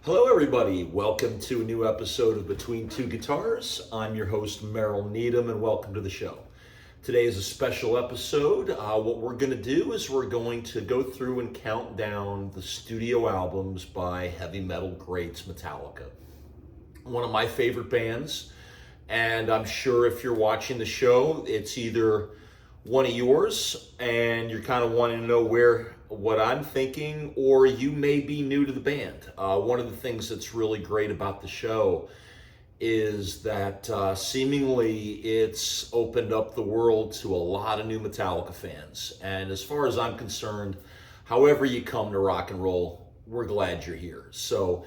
Hello, everybody. Welcome to a new episode of Between Two Guitars. I'm your host, Merrill Needham, and welcome to the show. Today is a special episode. What we're going to do is we're going to go through and count down the studio albums by heavy metal greats Metallica. One of my favorite bands, and I'm sure if you're watching the show, it's either one of yours and you're kind of wanting to know what I'm thinking, or you may be new to the band. One of the things that's really great about the show is that seemingly it's opened up the world to a lot of new Metallica fans. And as far as I'm concerned, however you come to rock and roll, we're glad you're here. So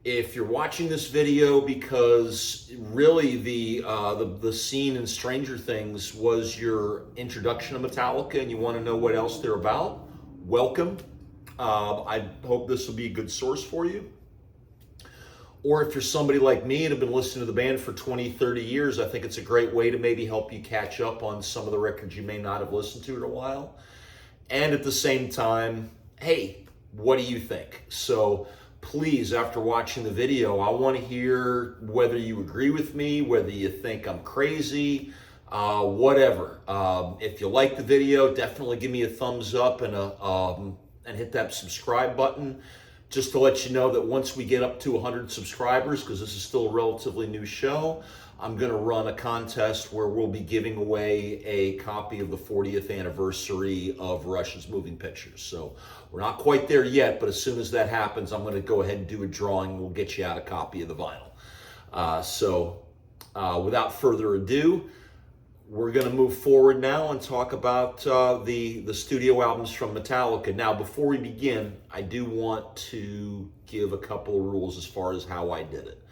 if you're watching this video because really the scene in Stranger Things was your introduction to Metallica and you want to know what else they're about, welcome. I hope this will be a good source for you. Or if you're somebody like me and have been listening to the band for 20, 30 years, I think it's a great way to maybe help you catch up on some of the records you may not have listened to in a while. And at the same time, hey, what do you think? So please, after watching the video, I want to hear whether you agree with me, whether you think I'm crazy, whatever. If you like the video, definitely give me a thumbs up and hit that subscribe button. Just to let you know that once we get up to 100 subscribers, because this is still a relatively new show, I'm going to run a contest where we'll be giving away a copy of the 40th anniversary of Rush's Moving Pictures. So we're not quite there yet, but as soon as that happens, I'm going to go ahead and do a drawing. We'll get you out a copy of the vinyl. Without further ado, we're going to move forward now and talk about the studio albums from Metallica. Now, before we begin, I do want to give a couple of rules as far as how I did it.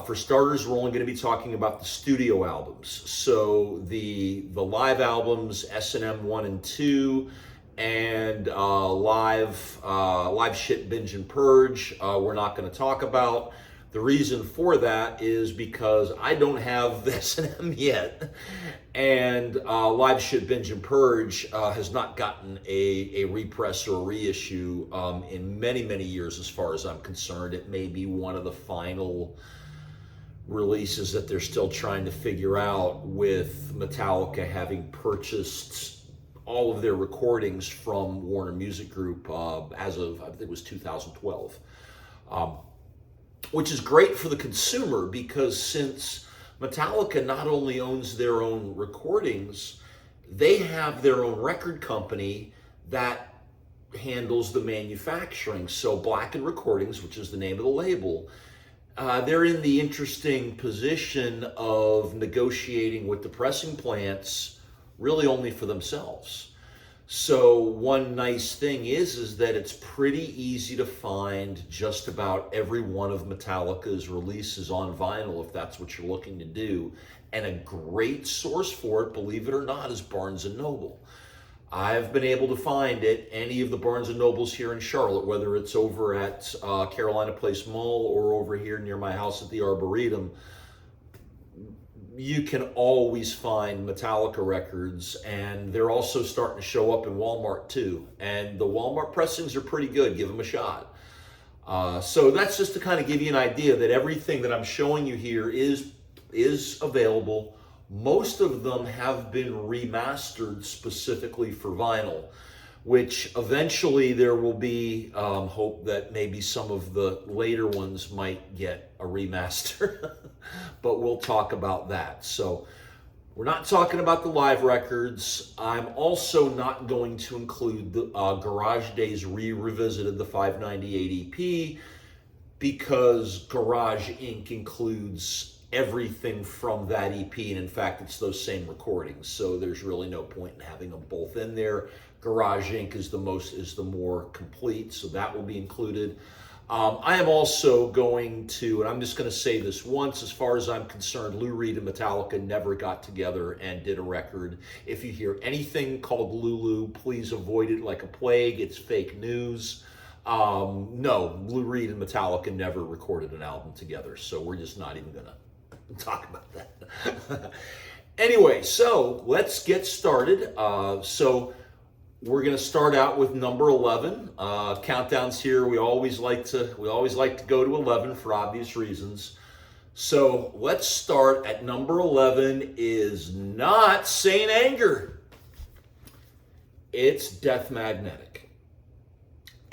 For starters, we're only going to be talking about the studio albums. So the live albums, S&M 1 and 2, and live Shit, Binge, and Purge, we're not going to talk about. The reason for that is because I don't have the S&M yet, and Live Shit, Binge, and Purge has not gotten a repress or a reissue in many, many years as far as I'm concerned. It may be one of the final releases that they're still trying to figure out, with Metallica having purchased all of their recordings from Warner Music Group as of, I think it was 2012. Which is great for the consumer, because since Metallica not only owns their own recordings, they have their own record company that handles the manufacturing. So Blackened Recordings, which is the name of the label, they're in the interesting position of negotiating with the pressing plants really only for themselves. So one nice thing is that it's pretty easy to find just about every one of Metallica's releases on vinyl, if that's what you're looking to do. And a great source for it, believe it or not, is Barnes & Noble. I've been able to find it, any of the Barnes & Nobles here in Charlotte, whether it's over at Carolina Place Mall or over here near my house at the Arboretum. You can always find Metallica records, and they're also starting to show up in Walmart too. And the Walmart pressings are pretty good. Give them a shot. So that's just to kind of give you an idea that everything that I'm showing you here is available. Most of them have been remastered specifically for vinyl, which eventually there will be hope that maybe some of the later ones might get a remaster, but we'll talk about that. So we're not talking about the live records. I'm also not going to include the Garage Days Revisited, the 598 EP, because Garage Inc. includes everything from that EP, and in fact it's those same recordings, so there's really no point in having them both in there. Garage Inc. is the more complete, so that will be included. I am also going to, and I'm just going to say this once, as far as I'm concerned, Lou Reed and Metallica never got together and did a record. If you hear anything called Lulu, please avoid it like a plague. It's fake news. No, Lou Reed and Metallica never recorded an album together, so we're just not even going to talk about that. Anyway, so let's get started. So We're going to start out with number 11. Countdowns here. We always like to go to 11 for obvious reasons. So let's start at number 11. Is not Saint Anger. It's Death Magnetic,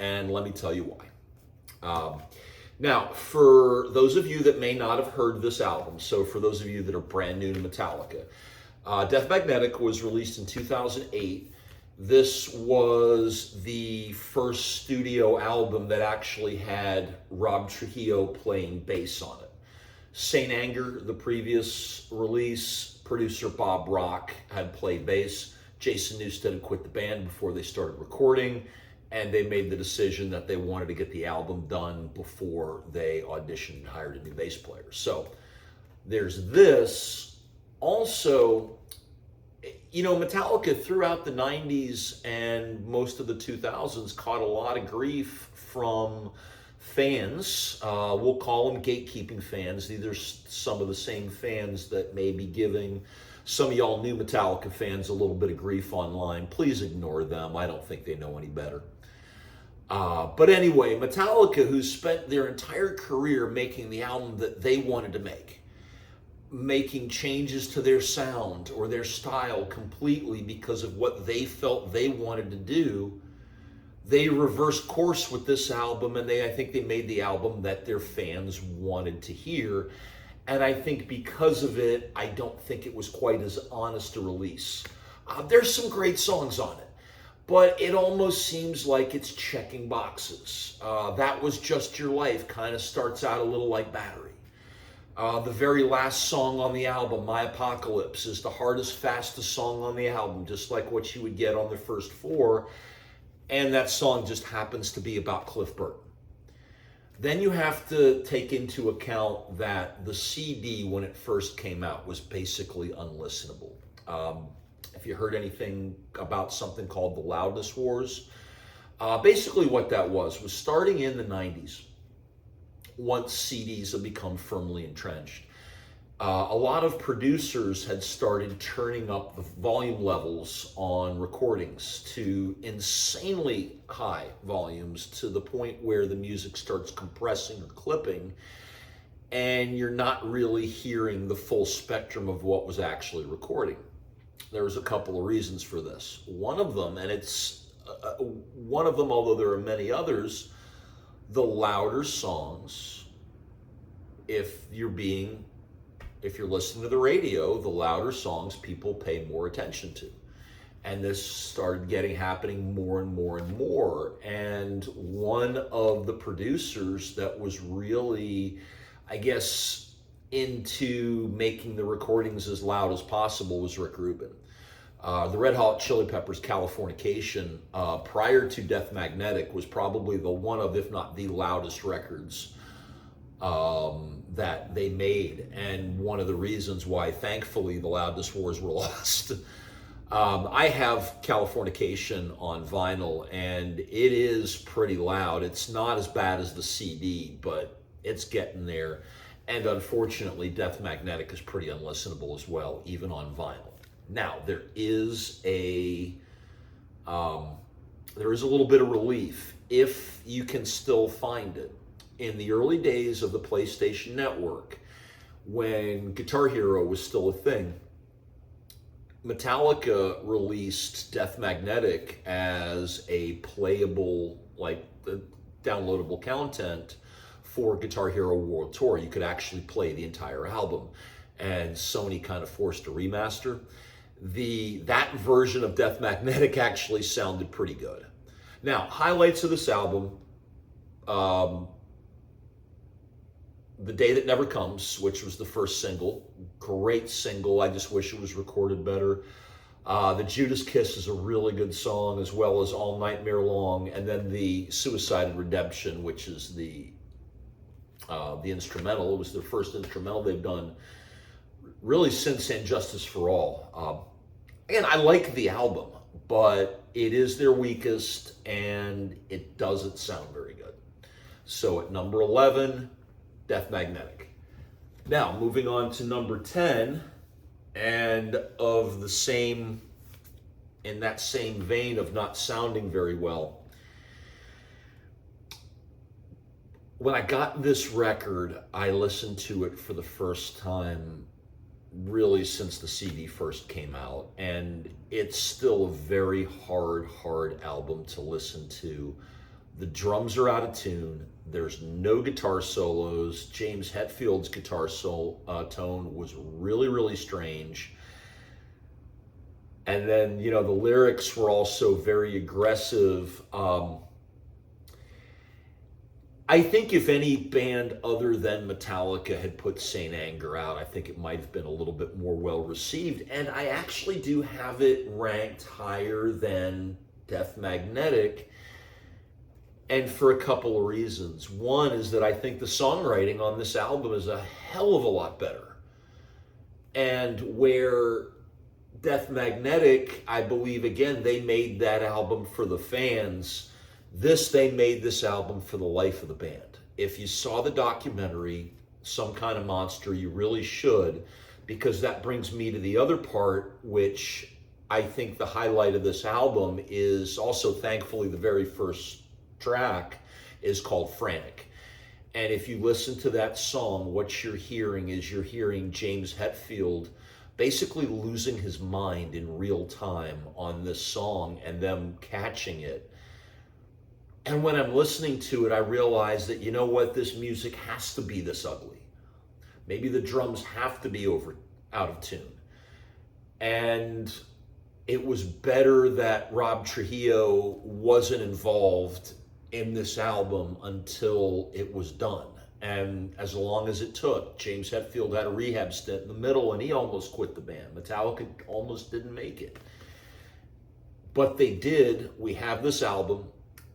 and let me tell you why. Now, for those of you that may not have heard this album, so for those of you that are brand new to Metallica, Death Magnetic was released in 2008. This was the first studio album that actually had Rob Trujillo playing bass on it. Saint Anger, the previous release, producer Bob Rock had played bass. Jason Newsted had quit the band before they started recording, and they made the decision that they wanted to get the album done before they auditioned and hired a new bass player. So there's this. Also, you know, Metallica throughout the 90s and most of the 2000s caught a lot of grief from fans. We'll call them gatekeeping fans. These are some of the same fans that may be giving some of y'all new Metallica fans a little bit of grief online. Please ignore them. I don't think they know any better. But anyway, Metallica, who spent their entire career making the album that they wanted to make, making changes to their sound or their style completely because of what they felt they wanted to do, they reversed course with this album, and I think they made the album that their fans wanted to hear. And I think because of it, I don't think it was quite as honest a release. There's some great songs on it, but it almost seems like it's checking boxes. That Was Just Your Life kind of starts out a little like Battery. The very last song on the album, My Apocalypse, is the hardest, fastest song on the album, just like what you would get on the first four. And that song just happens to be about Cliff Burton. Then you have to take into account that the CD, when it first came out, was basically unlistenable. If you heard anything about something called the Loudness Wars, basically what that was starting in the 90s, once CDs had become firmly entrenched, a lot of producers had started turning up the volume levels on recordings to insanely high volumes, to the point where the music starts compressing or clipping, and you're not really hearing the full spectrum of what was actually recording. There was a couple of reasons for this. One of them, although there are many others, the louder songs, if you're listening to the radio, the louder songs people pay more attention to. And this started happening more and more and more. And one of the producers that was really, I guess, into making the recordings as loud as possible was Rick Rubin. The Red Hot Chili Peppers' Californication, prior to Death Magnetic, was probably the one of, if not the loudest records that they made, and one of the reasons why, thankfully, the Loudness Wars were lost. I have Californication on vinyl, and it is pretty loud. It's not as bad as the CD, but it's getting there. And unfortunately, Death Magnetic is pretty unlistenable as well, even on vinyl. Now, there is a little bit of relief if you can still find it. In the early days of the PlayStation Network, when Guitar Hero was still a thing, Metallica released Death Magnetic as a playable, downloadable content for Guitar Hero World Tour. You could actually play the entire album, and Sony kind of forced a remaster. That version of Death Magnetic actually sounded pretty good. Now, highlights of this album, The Day That Never Comes, which was the first single. Great single. I just wish it was recorded better. The Judas Kiss is a really good song, as well as All Nightmare Long. And then the Suicide Redemption, which is the instrumental. It was their first instrumental they've done really since And Justice for All. Again, I like the album, but it is their weakest, and it doesn't sound very good. So at number 11, Death Magnetic. Now, moving on to number 10, and of the same in that same vein of not sounding very well, when I got this record, I listened to it for the first time really since the CD first came out, and it's still a very hard album to listen to. The drums are out of tune. There's no guitar solos. James Hetfield's guitar tone was really strange. And then, the lyrics were also very aggressive. I think if any band other than Metallica had put Saint Anger out, I think it might have been a little bit more well received. And I actually do have it ranked higher than Death Magnetic, and for a couple of reasons. One is that I think the songwriting on this album is a hell of a lot better. And where Death Magnetic, I believe, again, they made that album for the fans. They made this album for the life of the band. If you saw the documentary, Some Kind of Monster, you really should, because that brings me to the other part, which I think the highlight of this album is also, thankfully, the very first track is called Frantic. And if you listen to that song, what you're hearing James Hetfield basically losing his mind in real time on this song and them catching it. And when I'm listening to it, I realize that, this music has to be this ugly. Maybe the drums have to be out of tune. And it was better that Rob Trujillo wasn't involved in this album until it was done. And as long as it took, James Hetfield had a rehab stint in the middle, and he almost quit the band. Metallica almost didn't make it. But they did. We have this album.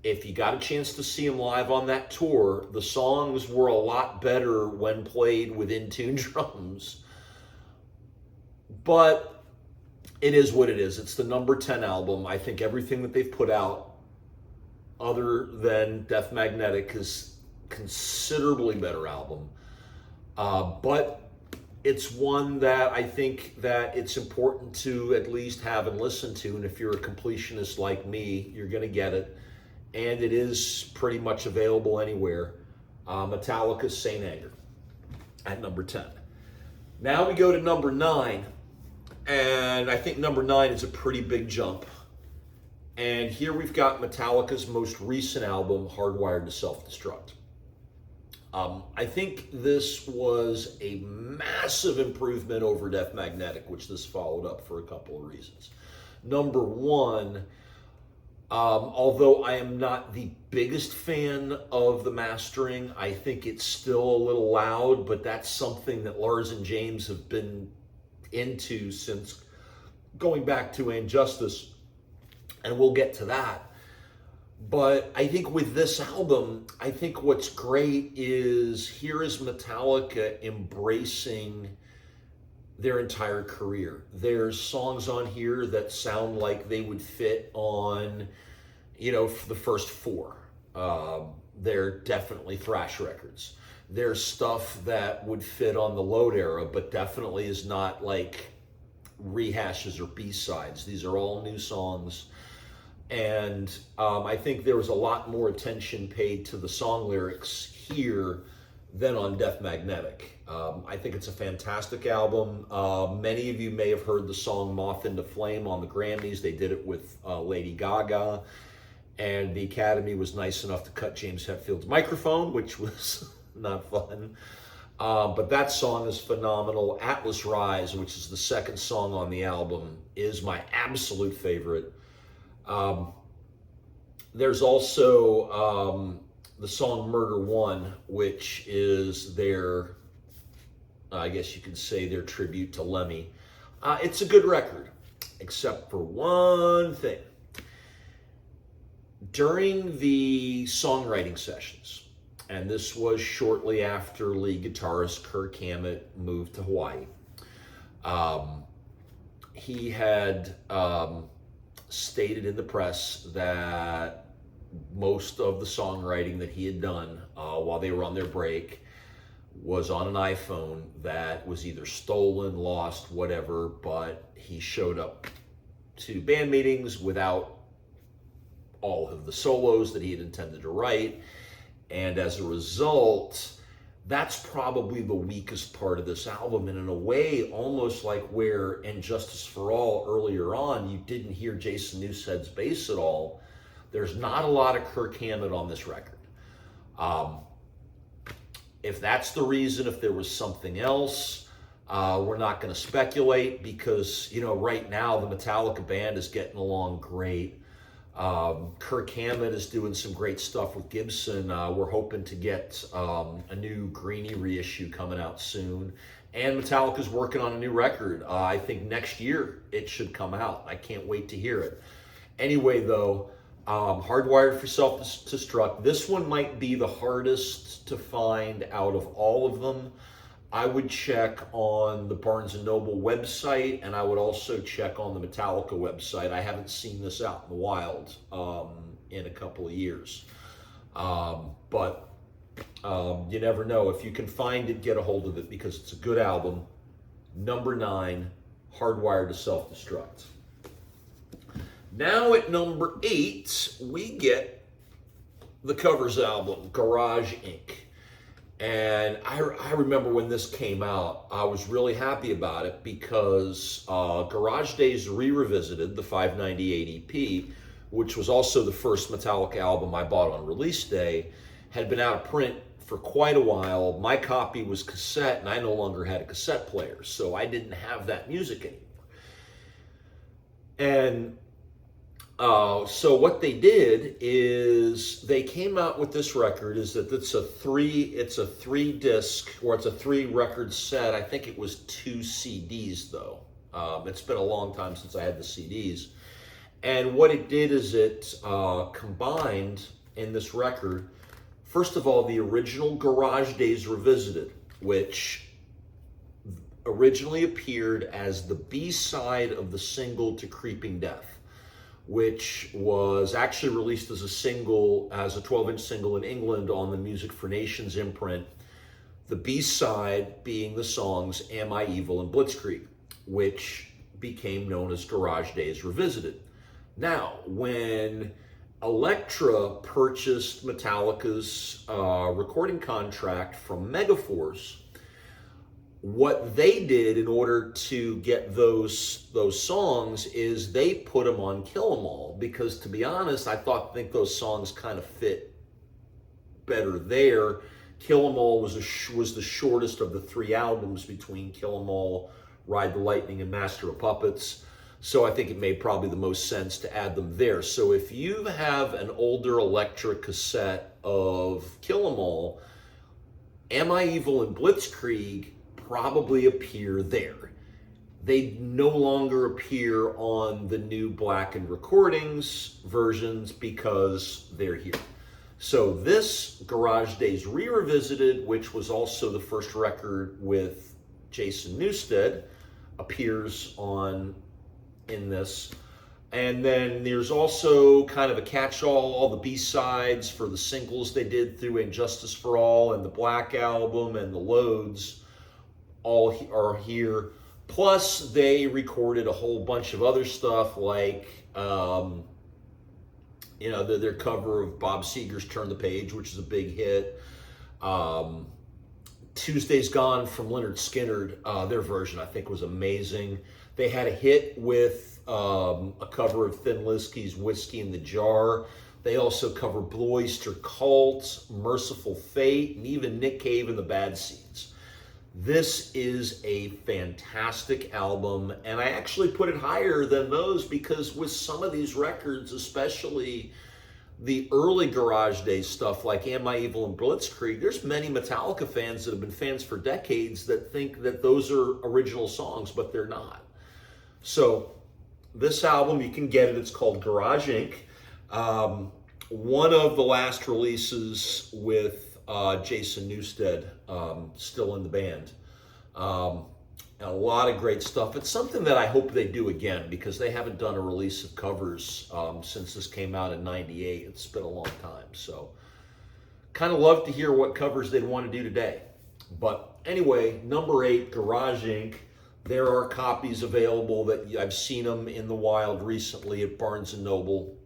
If you got a chance to see him live on that tour, the songs were a lot better when played with in-tune drums. But it is what it is. It's the number 10 album. I think everything that they've put out, other than Death Magnetic, is considerably better album. But it's one that I think that it's important to at least have and listen to. And if you're a completionist like me, you're going to get it. And it is pretty much available anywhere. Metallica's Saint Anger at number 10. Now we go to number 9. And I think number 9 is a pretty big jump. And here we've got Metallica's most recent album, Hardwired to Self-Destruct. I think this was a massive improvement over Death Magnetic, which this followed up for a couple of reasons. Number one, although I am not the biggest fan of the mastering, I think it's still a little loud, but that's something that Lars and James have been into since going back to Injustice, and we'll get to that. But I think with this album, I think what's great is here is Metallica embracing their entire career. There's songs on here that sound like they would fit on, the first 4. They're definitely thrash records. There's stuff that would fit on the Load era, but definitely is not like rehashes or B-sides. These are all new songs. And I think there was a lot more attention paid to the song lyrics here than on Death Magnetic. I think it's a fantastic album. Many of you may have heard the song Moth into Flame on the Grammys. They did it with Lady Gaga. And the Academy was nice enough to cut James Hetfield's microphone, which was not fun. But that song is phenomenal. Atlas Rise, which is the second song on the album, is my absolute favorite. There's also the song Murder One, which is their, I guess you could say, their tribute to Lemmy. It's a good record, except for one thing. During the songwriting sessions, and this was shortly after lead guitarist Kirk Hammett moved to Hawaii, he had stated in the press that most of the songwriting that he had done while they were on their break was on an iPhone that was either stolen, lost, whatever, but he showed up to band meetings without all of the solos that he had intended to write. And as a result, that's probably the weakest part of this album. And in a way, almost like where in Justice for All earlier on, you didn't hear Jason Newsted's bass at all. There's not a lot of Kirk Hammett on this record. If that's the reason, if there was something else, we're not going to speculate because, right now the Metallica band is getting along great. Kirk Hammett is doing some great stuff with Gibson. We're hoping to get a new Greenie reissue coming out soon. And Metallica's working on a new record. I think next year it should come out. I can't wait to hear it. Anyway, though, Hardwired for Self-Destruct. This one might be the hardest to find out of all of them. I would check on the Barnes & Noble website, and I would also check on the Metallica website. I haven't seen this out in the wild in a couple of years. But you never know. If you can find it, get a hold of it because it's a good album. Number 9, Hardwired to Self-Destruct. Now at number 8, we get the covers album, Garage Inc. And I remember when this came out, I was really happy about it because Garage Days Re-Revisited, the 598 EP, which was also the first Metallica album I bought on release day, had been out of print for quite a while. My copy was cassette, and I no longer had a cassette player, so I didn't have that music anymore. And so what they did is they came out with this record. It's a 3-disc, or it's a 3-record set. I think it was 2 CDs though. It's been a long time since I had the CDs. And what it did is it combined in this record, first of all, the original Garage Days Revisited, which originally appeared as the B-side of the single to Creeping Death, which was actually released as a single, as a 12-inch single in England on the Music for Nations imprint. The B-side being the songs Am I Evil and Blitzkrieg, which became known as Garage Days Revisited. Now, when Elektra purchased Metallica's recording contract from Megaforce, what they did in order to get those songs is they put them on Kill 'Em All, because to be honest, I think those songs kind of fit better there. Kill 'Em All was the shortest of the 3 albums between Kill 'Em All, Ride the Lightning, and Master of Puppets. So I think it made probably the most sense to add them there. So if you have an older Elektra cassette of Kill 'Em All, Am I Evil and Blitzkrieg probably appear there. They no longer appear on the new Blackened Recordings versions because they're here. So this Garage Days Re-Revisited, which was also the first record with Jason Newsted, appears in this. And then there's also kind of a catch-all, all the B-sides for the singles they did through Injustice for All and the Black Album and the Loads all are here. Plus, they recorded a whole bunch of other stuff like, their cover of Bob Seger's Turn the Page, which is a big hit. Tuesday's Gone from Lynyrd Skynyrd, their version I think was amazing. They had a hit with a cover of Thin Lizky's Whiskey in the Jar. They also cover Blue Oyster Cult, Merciful Fate, and even Nick Cave and the Bad Seeds. This is a fantastic album, and I actually put it higher than those because with some of these records, especially the early Garage Days stuff like Am I Evil and Blitzkrieg, there's many Metallica fans that have been fans for decades that think that those are original songs, but they're not. So this album, you can get it. It's called Garage Inc. One of the last releases with Jason Newsted still in the band. A lot of great stuff. It's something that I hope they do again because they haven't done a release of covers since this came out in '98. It's been a long time. So kind of love to hear what covers they'd want to do today. But anyway, number 8, Garage Inc. There are copies available that I've seen them in the wild recently at Barnes & Noble,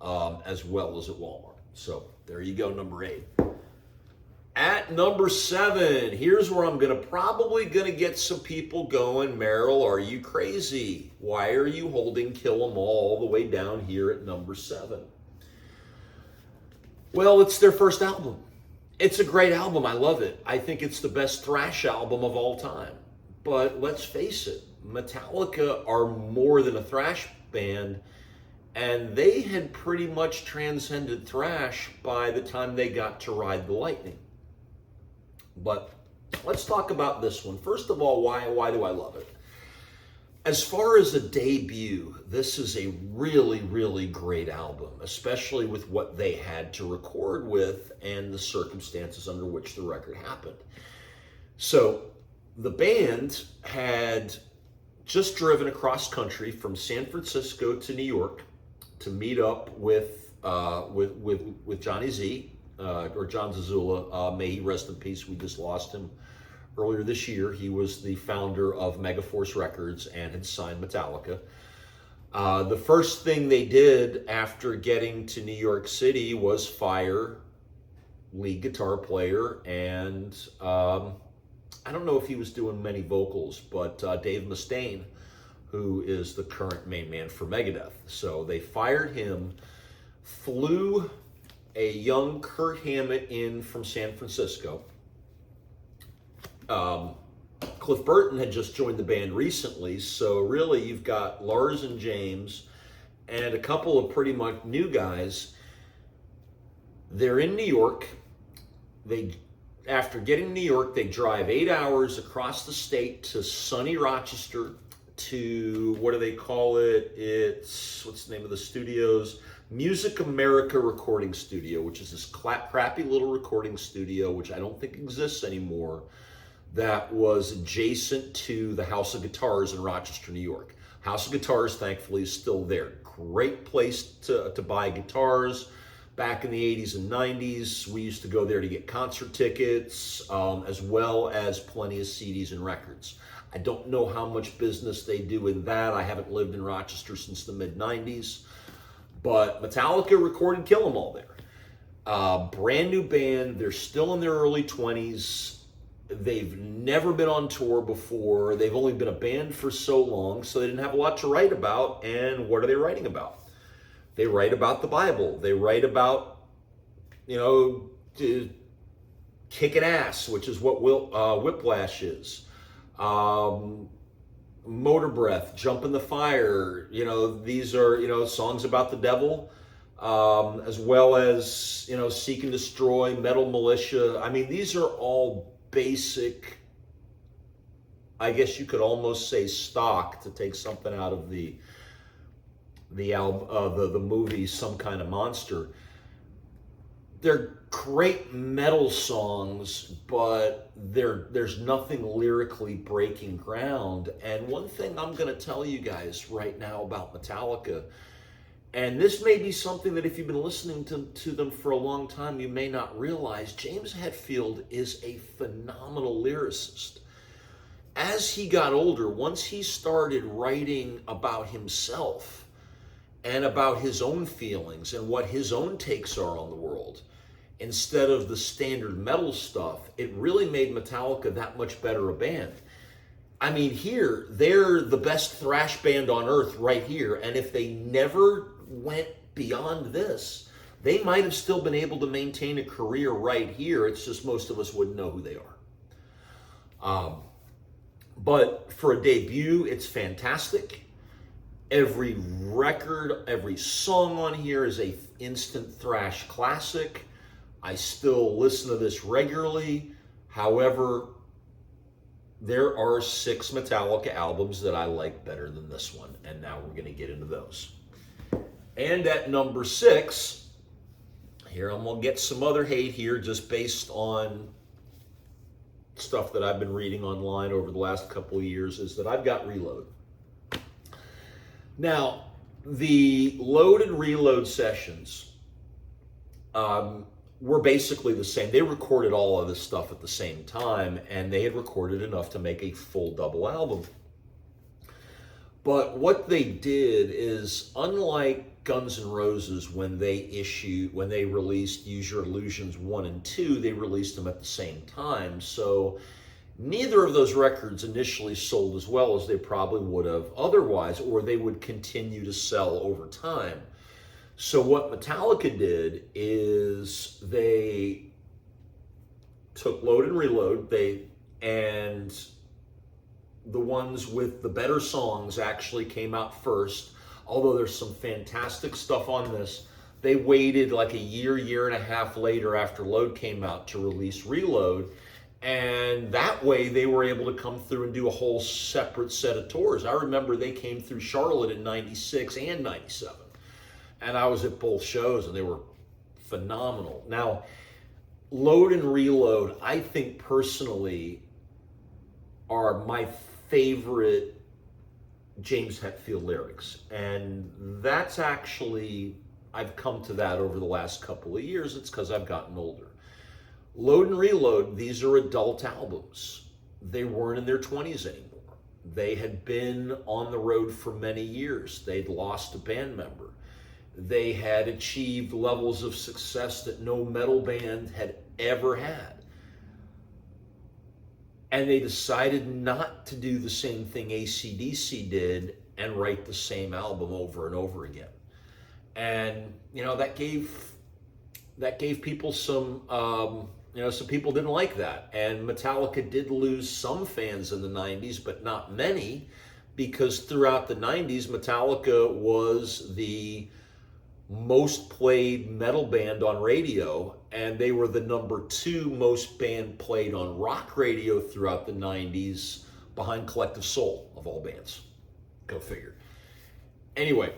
as well as at Walmart. So there you go, number 8. At number 7, here's where I'm probably gonna get some people going. Merrill, are you crazy? Why are you holding Kill 'Em All the way down here at number 7? Well, it's their first album. It's a great album. I love it. I think it's the best thrash album of all time. But let's face it, Metallica are more than a thrash band, and they had pretty much transcended thrash by the time they got to Ride the Lightning. But let's talk about this one. First of all, why do I love it? As far as a debut, this is a really, really great album, especially with what they had to record with and the circumstances under which the record happened. So the band had just driven across country from San Francisco to New York to meet up with Johnny Z, or John Zazula. May he rest in peace. We just lost him earlier this year. He was the founder of Megaforce Records and had signed Metallica. The first thing they did after getting to New York City was fire lead guitar player, and I don't know if he was doing many vocals, but Dave Mustaine, who is the current main man for Megadeth. So they fired him, flew a young Kurt Hammett in from San Francisco. Cliff Burton had just joined the band recently, so really you've got Lars and James and a couple of pretty much new guys. They're in New York. After getting to New York, they drive 8 hours across the state to sunny Rochester to, what do they call it? What's the name of the studios? Music America Recording Studio, which is this crappy little recording studio, which I don't think exists anymore, that was adjacent to the House of Guitars in Rochester, New York. House of Guitars, thankfully, is still there. Great place to buy guitars. Back in the 80s and 90s, we used to go there to get concert tickets, as well as plenty of CDs and records. I don't know how much business they do in that. I haven't lived in Rochester since the mid-90s. But Metallica recorded Kill 'Em All there. Brand new band. They're still in their early 20s. They've never been on tour before. They've only been a band for so long, so they didn't have a lot to write about. And what are they writing about? They write about the Bible. They write about, kicking ass, which is what Whiplash is. Motor Breath, Jump in the Fire. These are, songs about the devil, as well as, Seek and Destroy, Metal Militia. I mean, these are all basic, I guess you could almost say stock, to take something out of the movie Some Kind of Monster. They're great metal songs, but there's nothing lyrically breaking ground. And one thing I'm going to tell you guys right now about Metallica, and this may be something that if you've been listening to them for a long time, you may not realize, James Hetfield is a phenomenal lyricist. As he got older, once he started writing about himself and about his own feelings and what his own takes are on the world, instead of the standard metal stuff, it really made Metallica that much better a band. I mean, here, they're the best thrash band on earth right here, and if they never went beyond this, they might have still been able to maintain a career right here. It's just most of us wouldn't know who they are. But for a debut, it's fantastic. Every record, every song on here is a instant thrash classic. I still listen to this regularly. However, there are 6 Metallica albums that I like better than this one, and now we're going to get into those. And at number 6, here I'm going to get some other hate here just based on stuff that I've been reading online over the last couple of years, is that I've got Reload. Now, the Load and Reload sessions were basically the same. They recorded all of this stuff at the same time, and they had recorded enough to make a full double album. But what they did is, unlike Guns N' Roses, when they released Use Your Illusions 1 and 2, they released them at the same time. So neither of those records initially sold as well as they probably would have otherwise, or they would continue to sell over time. So what Metallica did is they took Load and Reload, and the ones with the better songs actually came out first. Although there's some fantastic stuff on this, they waited like a year and a half later after Load came out to release Reload. And that way they were able to come through and do a whole separate set of tours. I remember they came through Charlotte in 96 and 97. And I was at both shows and they were phenomenal. Now, Load and Reload, I think personally, are my favorite James Hetfield lyrics. And that's actually, I've come to that over the last couple of years. It's because I've gotten older. Load and Reload, these are adult albums. They weren't in their 20s anymore. They had been on the road for many years. They'd lost a band member. They had achieved levels of success that no metal band had ever had. And they decided not to do the same thing AC/DC did and write the same album over and over again. And, that gave people some, some people didn't like that. And Metallica did lose some fans in the 90s, but not many, because throughout the 90s, Metallica was the most played metal band on radio, and they were the number 2 most band played on rock radio throughout the 90s, behind Collective Soul, of all bands. Go figure. Anyway,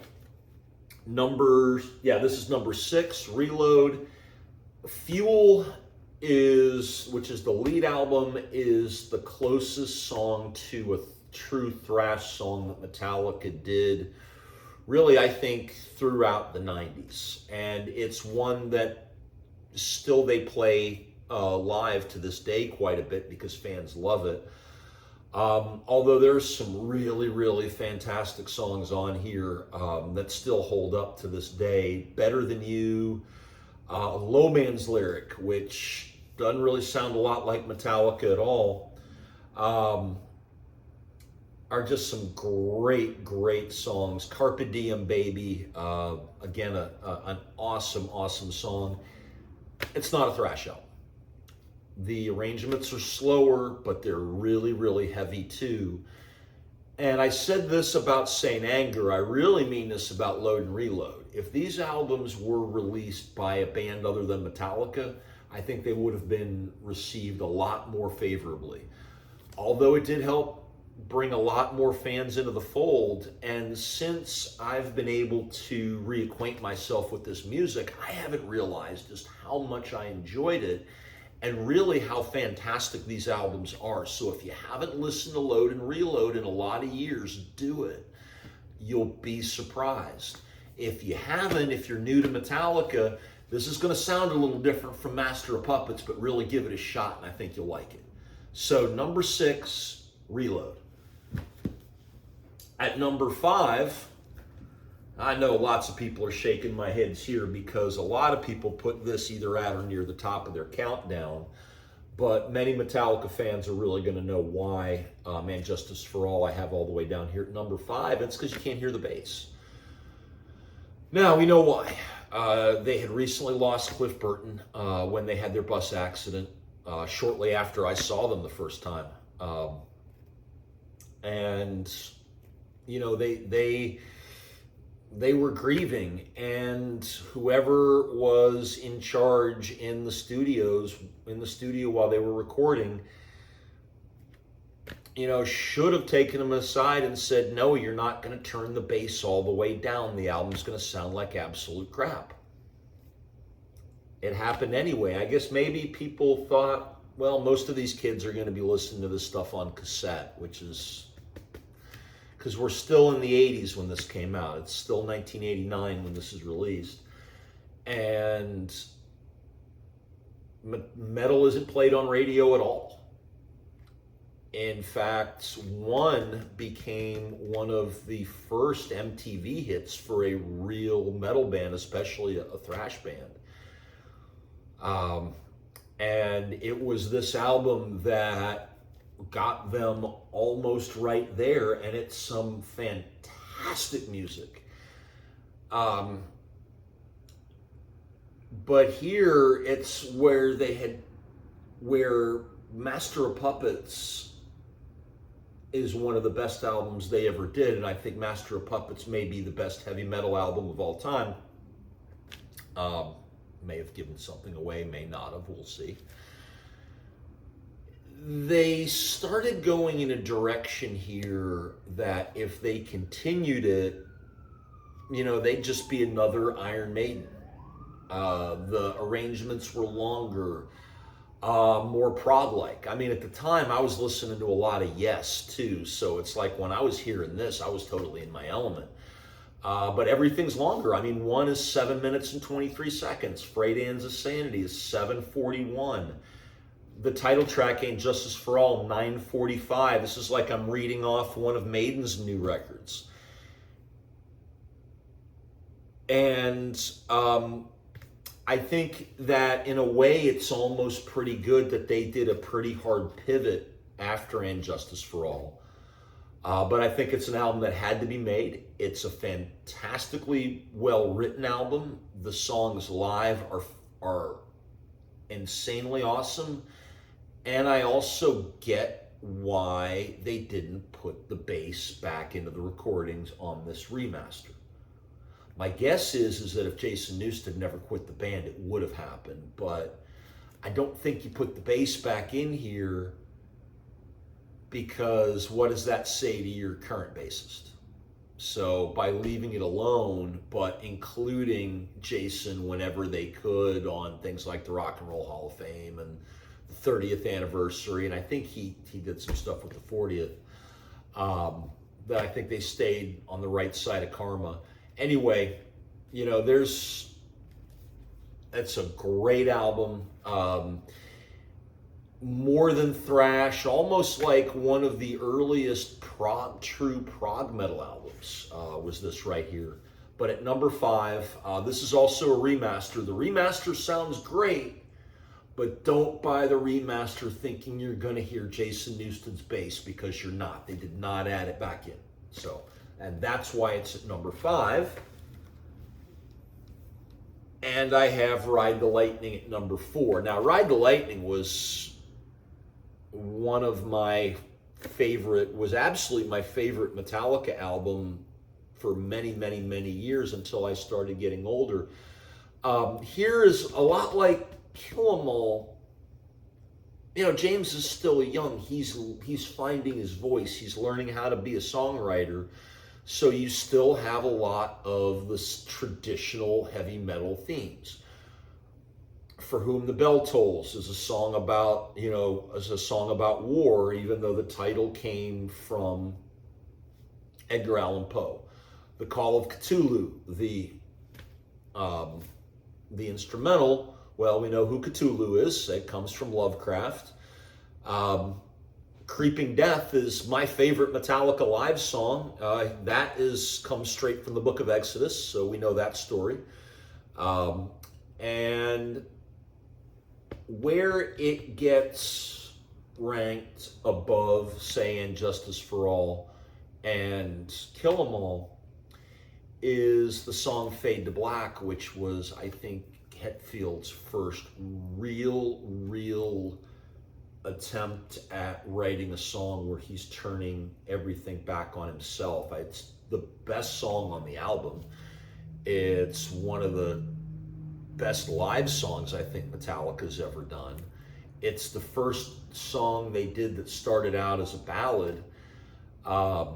this is number 6, Reload. Fuel which is the lead album, is the closest song to a true thrash song that Metallica did, really, I think, throughout the 90s. And it's one that still they play live to this day quite a bit because fans love it. Although there's some really, really fantastic songs on here that still hold up to this day. Better Than You, Low Man's Lyric, which doesn't really sound a lot like Metallica at all, are just some great, great songs. Carpe Diem Baby, again, an awesome, awesome song. It's not a thrash album. The arrangements are slower, but they're really, really heavy too. And I said this about Saint Anger. I really mean this about Load and Reload. If these albums were released by a band other than Metallica, I think they would have been received a lot more favorably. Although it did help bring a lot more fans into the fold. And since I've been able to reacquaint myself with this music, I haven't realized just how much I enjoyed it and really how fantastic these albums are. So if you haven't listened to Load and Reload in a lot of years, do it. You'll be surprised. If you haven't, if you're new to Metallica, this is going to sound a little different from Master of Puppets, but really give it a shot, and I think you'll like it. So number 6, Reload. At number 5, I know lots of people are shaking my heads here because a lot of people put this either at or near the top of their countdown, but many Metallica fans are really going to know why And Justice for All I have all the way down here at number 5. It's because you can't hear the bass. Now, we know why. They had recently lost Cliff Burton when they had their bus accident shortly after I saw them the first time. And, they were grieving, and whoever was in charge in the studio while they were recording, should have taken them aside and said, no, you're not going to turn the bass all the way down. The album's going to sound like absolute crap. It happened anyway. I guess maybe people thought, well, most of these kids are going to be listening to this stuff on cassette, which is because we're still in the 80s when this came out. It's still 1989 when this is released. And metal isn't played on radio at all. In fact, one became one of the first MTV hits for a real metal band, especially a thrash band. And it was this album that got them almost right there, and it's some fantastic music. But here it's where Master of Puppets is one of the best albums they ever did, and I think Master of Puppets may be the best heavy metal album of all time. May have given something away, may not have, we'll see. They started going in a direction here that if they continued it, they'd just be another Iron Maiden. The arrangements were longer, more prog-like. I mean, at the time, I was listening to a lot of Yes, too, so it's like when I was hearing this, I was totally in my element. But everything's longer. I mean, one is 7 minutes and 23 seconds. Frayed Hands of Sanity is 7:41. The title track, Ain't Justice for All, 9:45. This is like I'm reading off one of Maiden's new records. And I think that in a way it's almost pretty good that they did a pretty hard pivot after And Justice for All. But I think it's an album that had to be made. It's a fantastically well-written album. The songs live are insanely awesome. And I also get why they didn't put the bass back into the recordings on this remaster. My guess is that if Jason Newsted had never quit the band, it would have happened. But I don't think you put the bass back in here, because what does that say to your current bassist? So by leaving it alone, but including Jason whenever they could on things like the Rock and Roll Hall of Fame and the 30th anniversary, and I think he did some stuff with the 40th, that I think they stayed on the right side of karma. Anyway, it's a great album. More than thrash, almost like one of the earliest true prog metal albums was this right here. But at number 5, this is also a remaster. The remaster sounds great, but don't buy the remaster thinking you're going to hear Jason Newsted's bass, because you're not. They did not add it back in. And that's why it's at number 5. And I have Ride the Lightning at number 4. Now, Ride the Lightning was one of my favorite, was absolutely my favorite Metallica album for many, many, many years until I started getting older. Here is a lot like Kill 'Em All. James is still young. He's finding his voice. He's learning how to be a songwriter. So you still have a lot of the traditional heavy metal themes. For Whom the Bell Tolls is a song about, war, even though the title came from Edgar Allan Poe. The Call of Cthulhu, the instrumental, well, we know who Cthulhu is. It comes from Lovecraft. Creeping Death is my favorite Metallica live song. That comes straight from the book of Exodus, so we know that story. And where it gets ranked above, say, And Justice for All and Kill 'Em All is the song Fade to Black, which was, I think, Hetfield's first real attempt at writing a song where he's turning everything back on himself. It's the best song on the album. It's one of the best live songs I think Metallica's ever done. It's the first song they did that started out as a ballad. I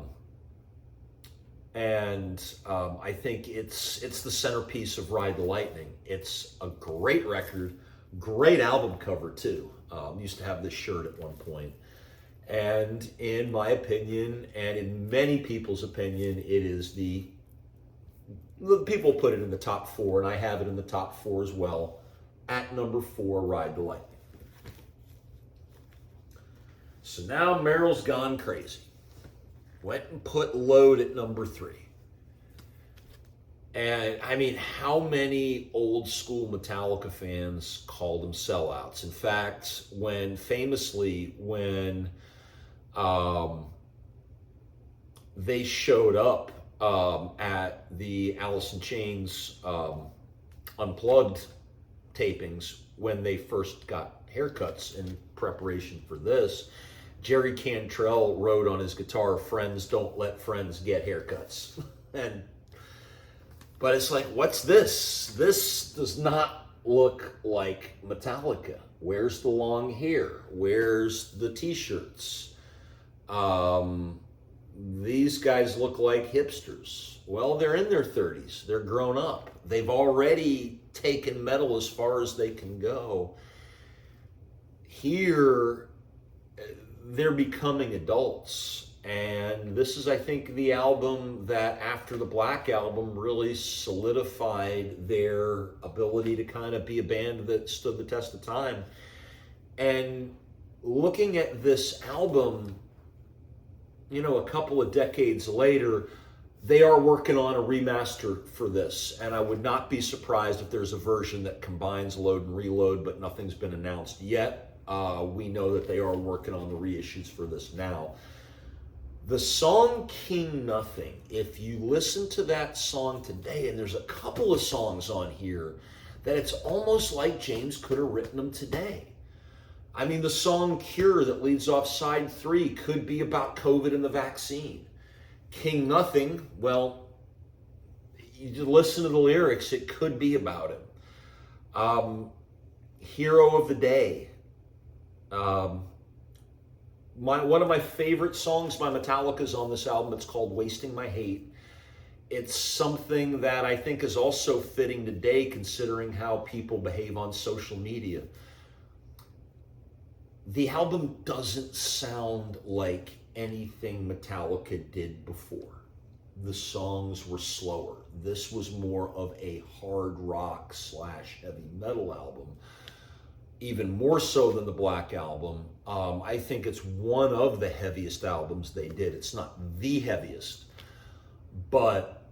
think it's the centerpiece of Ride the Lightning. It's a great record, great album cover too. Used to have this shirt at one point. And in my opinion, and in many people's opinion, it is the people put it in the top 4, and I have it in the top 4 as well. At number 4, Ride the Lightning. So now Meryl's gone crazy. Went and put Load at number 3. And I mean, how many old school Metallica fans called them sellouts? In fact, famously when they showed up at the Alice in Chains Unplugged tapings when they first got haircuts in preparation for this, Jerry Cantrell wrote on his guitar, "Friends don't let friends get haircuts." But it's like, what's this? This does not look like Metallica. Where's the long hair? Where's the t-shirts? These guys look like hipsters. Well, they're in their 30s. They're grown up. They've already taken metal as far as they can go. Here, they're becoming adults. And this is, I think, the album that, after the Black Album, really solidified their ability to kind of be a band that stood the test of time. And looking at this album, you know, a couple of decades later, they are working on a remaster for this. And I would not be surprised if there's a version that combines Load and Reload, but nothing's been announced yet. We know that they are working on the reissues for this now. The song King Nothing, if you listen to that song today, and there's a couple of songs on here that it's almost like James could have written them today. I mean, the song Cure that leads off side 3 could be about COVID and the vaccine. King Nothing, well, you listen to the lyrics, it could be about him. Hero of the Day. One of my favorite songs by Metallica is on this album. It's called Wasting My Hate. It's something that I think is also fitting today, considering how people behave on social media. The album doesn't sound like anything Metallica did before. The songs were slower. This was more of a hard rock / heavy metal album. Even more so than the Black Album. I think it's one of the heaviest albums they did. It's not the heaviest, but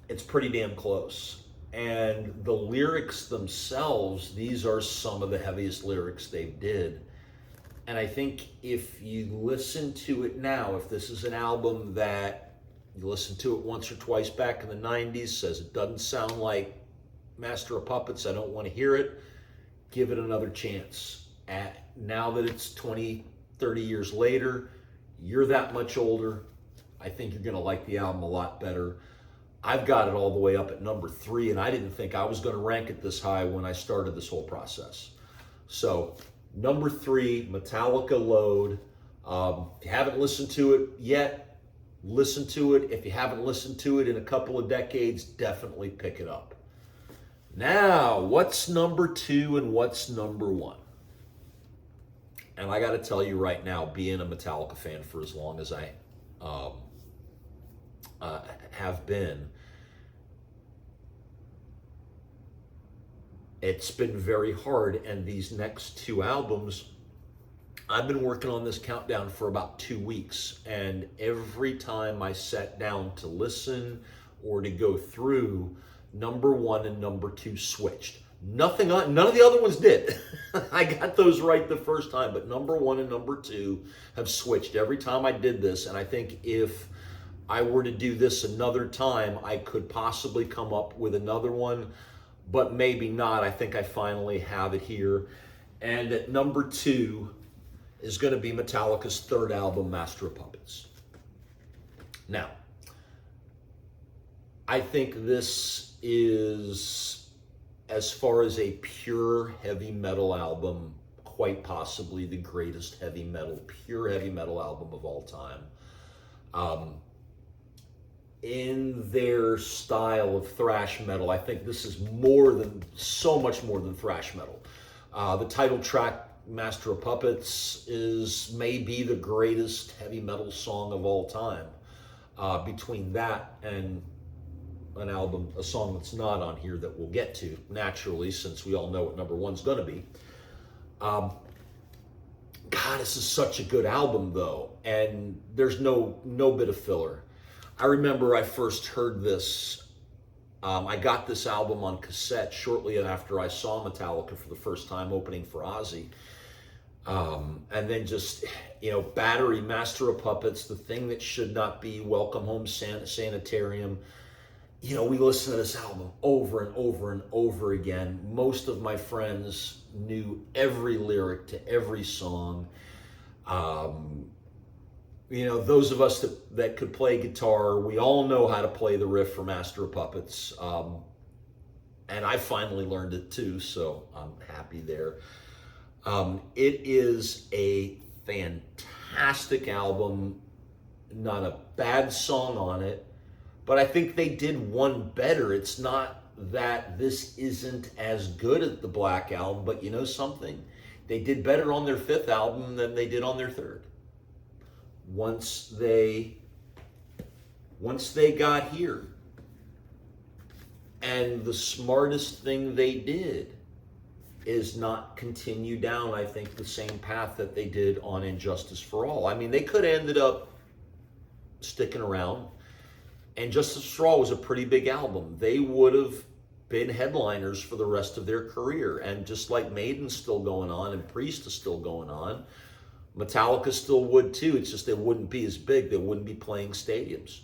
it's pretty damn close. And the lyrics themselves, these are some of the heaviest lyrics they did. And I think if you listen to it now, if this is an album that you listen to it once or twice back in the 90s, says it doesn't sound like Master of Puppets, I don't want to hear it, give it another chance. Now that it's 20, 30 years later, you're that much older, I think you're going to like the album a lot better. I've got it all the way up at number 3, and I didn't think I was going to rank it this high when I started this whole process. So, number 3, Metallica Load. If you haven't listened to it yet, listen to it. If you haven't listened to it in a couple of decades, definitely pick it up. Now, what's number 2 and what's number 1? And I got to tell you right now, being a Metallica fan for as long as I have been, it's been very hard. And these next 2 albums, I've been working on this countdown for about 2 weeks. And every time I sat down to listen or to go through, number 1 and number 2 switched. None of the other ones did. I got those right the first time, but number 1 and number 2 have switched every time I did this. And I think if I were to do this another time, I could possibly come up with another one, but maybe not. I think I finally have it here. And at number 2 is going to be Metallica's 3rd album, Master of Puppets. Now, I think this is, as far as a pure heavy metal album, quite possibly the greatest pure heavy metal album of all time. In their style of thrash metal, I think this is so much more than thrash metal. The title track, Master of Puppets, is maybe the greatest heavy metal song of all time. Between that and a song that's not on here that we'll get to naturally, since we all know what number 1's going to be. God, this is such a good album though, and there's no bit of filler. I remember I first heard this. I got this album on cassette shortly after I saw Metallica for the first time opening for Ozzy. And then just, Battery, Master of Puppets, The Thing That Should Not Be, Welcome Home Sanitarium. We listened to this album over and over and over again. Most of my friends knew every lyric to every song. Those of us that could play guitar, we all know how to play the riff for Master of Puppets. And I finally learned it too, so I'm happy there. It is a fantastic album, not a bad song on it, but I think they did one better. It's not that this isn't as good as the Black Album, but you know something? They did better on their fifth album than they did on their third. Once they got here. And the smartest thing they did is not continue down, I think, the same path that they did on Injustice for All. I mean, they could have ended up sticking around. And Justice for All was a pretty big album. They would have been headliners for the rest of their career. And just like Maiden's still going on and Priest is still going on, Metallica still would too. It's just they wouldn't be as big. They wouldn't be playing stadiums.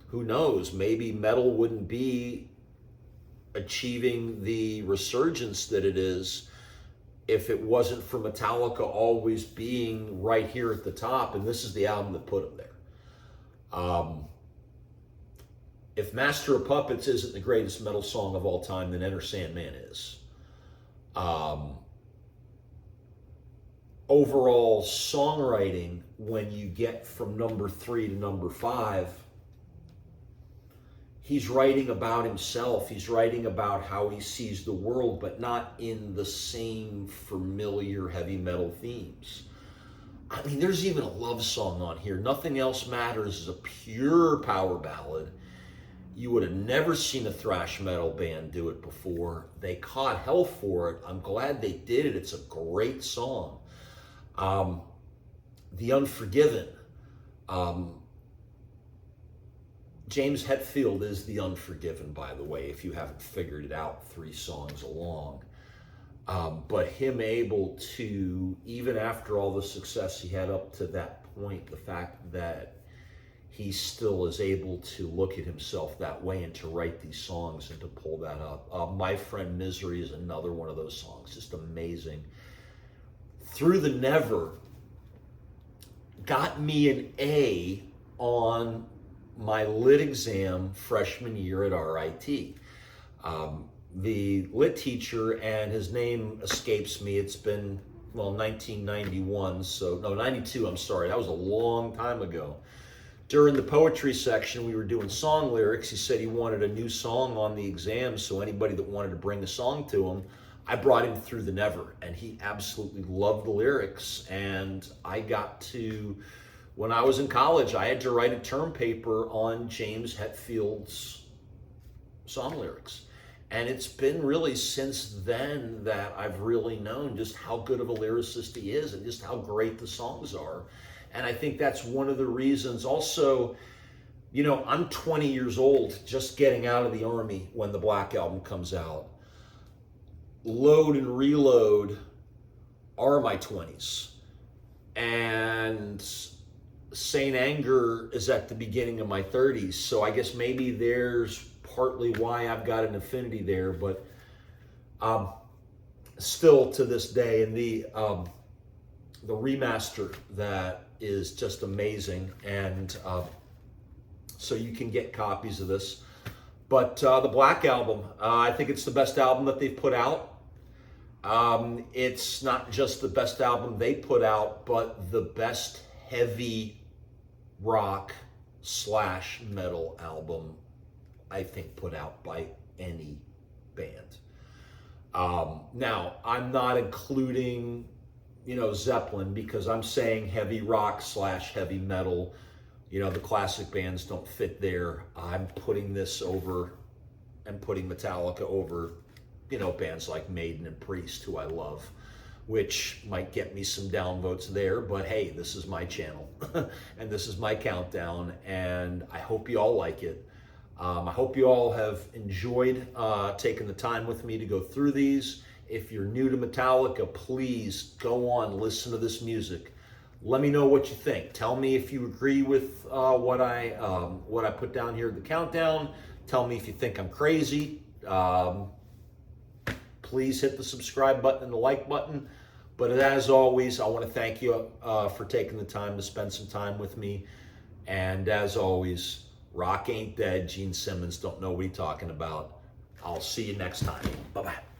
Who knows? Maybe metal wouldn't be achieving the resurgence that it is if it wasn't for Metallica always being right here at the top. And this is the album that put them there. If Master of Puppets isn't the greatest metal song of all time, then Enter Sandman is. Overall songwriting, when you get from number 3 to number 5, he's writing about himself. He's writing about how he sees the world, but not in the same familiar heavy metal themes. I mean, there's even a love song on here. Nothing Else Matters is a pure power ballad. You would have never seen a thrash metal band do it before. They caught hell for it. I'm glad they did it. It's a great song. The Unforgiven. James Hetfield is the Unforgiven, by the way, if you haven't figured it out 3 songs along. But him able to, even after all the success he had up to that point, the fact that he still is able to look at himself that way and to write these songs and to pull that up. My Friend Misery is another one of those songs, just amazing. Through the Never got me an A on my lit exam freshman year at RIT. The lit teacher, and his name escapes me, it's been, 1991, so, no, 92, I'm sorry, that was a long time ago. During the poetry section, we were doing song lyrics. He said he wanted a new song on the exam, so anybody that wanted to bring a song to him, I brought him Through the Never, and he absolutely loved the lyrics. And I got to, when I was in college, I had to write a term paper on James Hetfield's song lyrics. And it's been really since then that I've really known just how good of a lyricist he is and just how great the songs are. And I think that's one of the reasons. Also, I'm 20 years old, just getting out of the Army when the Black Album comes out. Load and Reload are my 20s. And Saint Anger is at the beginning of my 30s. So I guess maybe there's partly why I've got an affinity there. But still to this day, and the remaster that is just amazing, and so you can get copies of this. But the Black Album, I think it's the best album that they've put out. It's not just the best album they put out, but the best heavy rock / metal album I think put out by any band. Now, I'm not including Zeppelin, because I'm saying heavy rock / heavy metal. The classic bands don't fit there. I'm putting this over and putting Metallica over, bands like Maiden and Priest, who I love. which might get me some downvotes there, but hey, this is my channel and this is my countdown, and I hope you all like it. I hope you all have enjoyed taking the time with me to go through these. If you're new to Metallica, please go on, listen to this music. Let me know what you think. Tell me if you agree with what I put down here at the countdown. Tell me if you think I'm crazy. Please hit the subscribe button and the like button. But as always, I want to thank you for taking the time to spend some time with me. And as always, rock ain't dead. Gene Simmons don't know what he's talking about. I'll see you next time. Bye-bye.